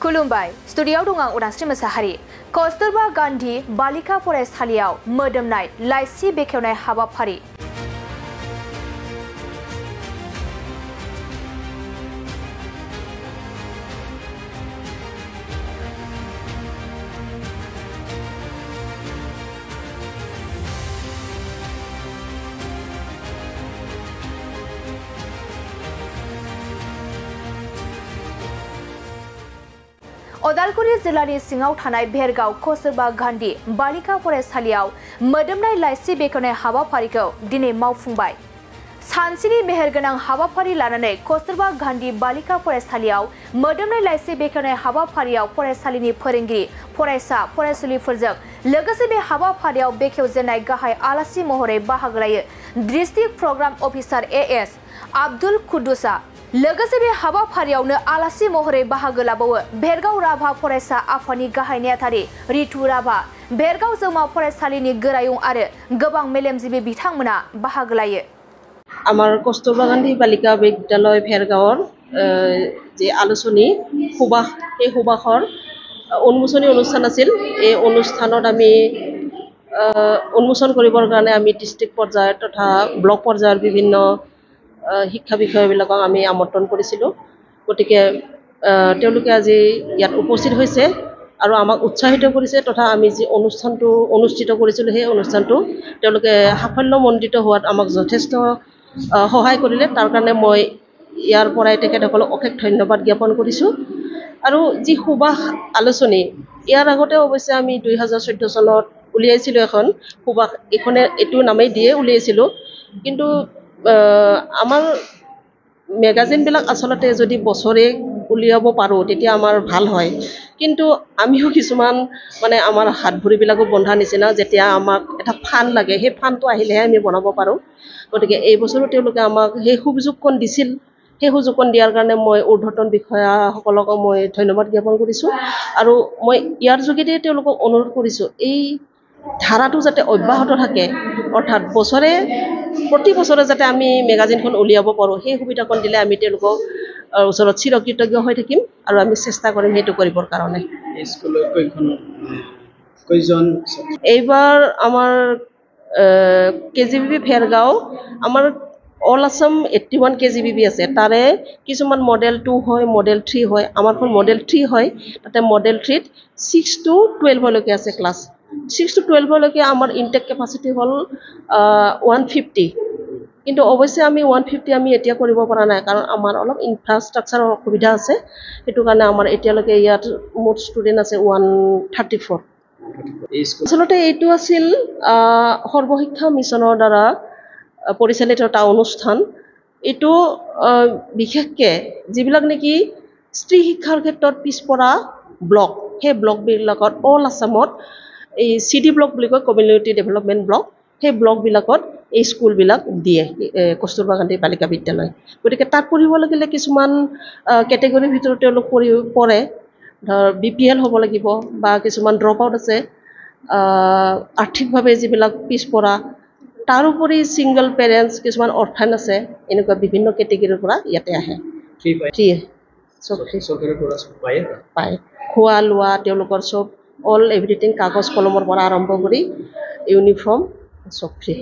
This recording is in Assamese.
खुलुमबाय स्टुडियाव दं आं उदांस्रि मोसाहारि कस्तुरबा गान्धी बालिका फरायसालियाव मोदोमनाय लाइसि बेखेवनाय हाबाफारि अदालगुरि जिल्लानि सिङाव थानाय भेरगाव कस्तुरबा गान्धी बालिका फरायसालियाव मोदोमनाय लाइसि बेखेवनाय हाबाफारिखौ दिनै मावफुंबाय। सानसेनि मेहेरगोनां हाबाफारि लानानै कस्तुरबा गान्धी बालिका फरायसालियाव मोदोमनाय लाइसि बेखेवनाय हाबाफारियाव फरायसालिनि फोरोंगिरि, फरायसा, फरायसुलिफोरजों लोगोसे बे हाबाफारियाव बेखेवजेननाय गाहाय आलासि महरै बाहागो लायो डिस्ट्रिक्ट प्रग्राम अफिसार एएस आब्दुल कुद्दुसआ। लोगोसे बे हाबाफारियावनो आलासि महरै बाहागो लाबावो भेरगाव राभा फरायसा आफादनि गाहाय नेहाथारि रितु राभा, भेरगाव जौमा फरायसालिनि गोरायुं आरो गोबां मेलेमजिबि बिथांमोना बाहागो लायो। আমার কস্তুরবা গান্ধী বালিকা বিদ্যালয় ভেৰগাঁৱৰ যে আলোচনী সুবাস এই সুবাসৰ উন্মোচনী অনুষ্ঠান আছিল। এই অনুষ্ঠানত আমি উন্মোচন কৰিবৰ কাৰণে আমি ডিষ্ট্ৰিক্ট পৰ্যায়ৰ তথা ব্লক পৰ্যায়ৰ বিভিন্ন শিক্ষা বিষয়বিলাকক আমি আমন্ত্ৰণ কৰিছিলোঁ। গতিকে তেওঁলোকে আজি ইয়াত উপস্থিত হৈছে আৰু আমাক উৎসাহিত কৰিছে তথা আমি যি অনুষ্ঠানটো অনুষ্ঠিত কৰিছিলোঁ সেই অনুষ্ঠানটো তেওঁলোকে সাফল্যমণ্ডিত হোৱাত আমাক যথেষ্ট সহায় কৰিলে। তাৰ কাৰণে মই ইয়াৰ পৰাই তেখেতসকলক অশেষ ধন্যবাদ জ্ঞাপন কৰিছোঁ। আৰু যি সুবাস আলোচনী ইয়াৰ আগতে অৱশ্যে আমি 2014 চনত উলিয়াইছিলোঁ এখন সুবাস, এইটো নামেই দিয়ে উলিয়াইছিলোঁ। কিন্তু আমাৰ মেগাজিনবিলাক আচলতে যদি বছৰে উলিয়াব পাৰোঁ তেতিয়া আমাৰ ভাল হয়। কিন্তু আমিও কিছুমান আমাৰ হাত ভৰিবিলাকো বন্ধা নিচিনা, যেতিয়া আমাক এটা ফাণ্ড লাগে সেই ফাণ্ডটো আহিলেহে আমি বনাব পাৰোঁ। গতিকে এই বছৰো তেওঁলোকে আমাক সেই সুযোগকণ দিছিল। সেই সুযোগকণ দিয়াৰ কাৰণে মই ঊৰ্ধ্বতন বিষয়াসকলকো মই ধন্যবাদ জ্ঞাপন কৰিছোঁ। আৰু মই ইয়াৰ যোগেদি তেওঁলোকক অনুৰোধ কৰিছোঁ এই ধাৰাটো যাতে অব্যাহত থাকে, অৰ্থাৎ প্ৰতি বছৰে যাতে আমি মেগাজিনখন উলিয়াব পাৰোঁ, সেই সুবিধাকণ দিলে আমি তেওঁলোকক ওচৰত চিৰকৃতজ্ঞ হৈ থাকিম আৰু আমি চেষ্টা কৰিম সেইটো কৰিবৰ কাৰণে। এইবাৰ আমাৰ KGBB ভেৰগাঁও আমাৰ অল আছাম 81 KGBB আছে। তাৰে কিছুমান মডেল 2 হয়, মডেল 3 হয়। আমাৰখন মডেল 3 হয়। তাতে মডেল 3ত 6 to 12লৈকে আছে ক্লাছ। 6 to 12লৈকে আমাৰ ইনটেক কেপাচিটি হ'ল 150। কিন্তু অৱশ্যে আমি 150 আমি এতিয়া কৰিব পৰা নাই, কাৰণ আমাৰ অলপ ইনফ্ৰাষ্ট্ৰাকচাৰৰ অসুবিধা আছে। সেইটো কাৰণে আমাৰ এতিয়ালৈকে ইয়াত মুঠ ষ্টুডেণ্ট আছে 134। আচলতে এইটো আছিল সৰ্বশিক্ষা মিছনৰ দ্বাৰা পৰিচালিত এটা অনুষ্ঠান। এইটো বিশেষকৈ যিবিলাক নেকি স্ত্ৰী শিক্ষাৰ ক্ষেত্ৰত পিছপৰা ব্লক, সেই ব্লকবিলাকত অল আছামত এই CD ব্লক বুলি কয়, কমিউনিটি ডেভেলপমেণ্ট ব্লক, সেই ব্লকবিলাকত এই স্কুলবিলাক দিয়ে কস্তুৰবা গান্ধী বালিকা বিদ্যালয়। গতিকে তাত পঢ়িব লাগিলে কিছুমান কেটেগৰীৰ ভিতৰত তেওঁলোক পৰে। ধৰ BPL হ'ব লাগিব বা কিছুমান ড্ৰপ আউট আছে, আৰ্থিকভাৱে যিবিলাক পিছপৰা, তাৰোপৰি ছিংগল পেৰেণ্টছ, কিছুমান অৰ্ফান আছে, এনেকুৱা বিভিন্ন কেটেগৰীৰ পৰা ইয়াতে আহে। পায়, খোৱা লোৱা তেওঁলোকৰ চব অল এভৰিথিং, কাগজ কলমৰ পৰা আৰম্ভ কৰি ইউনিফৰ্ম চব ফ্ৰী।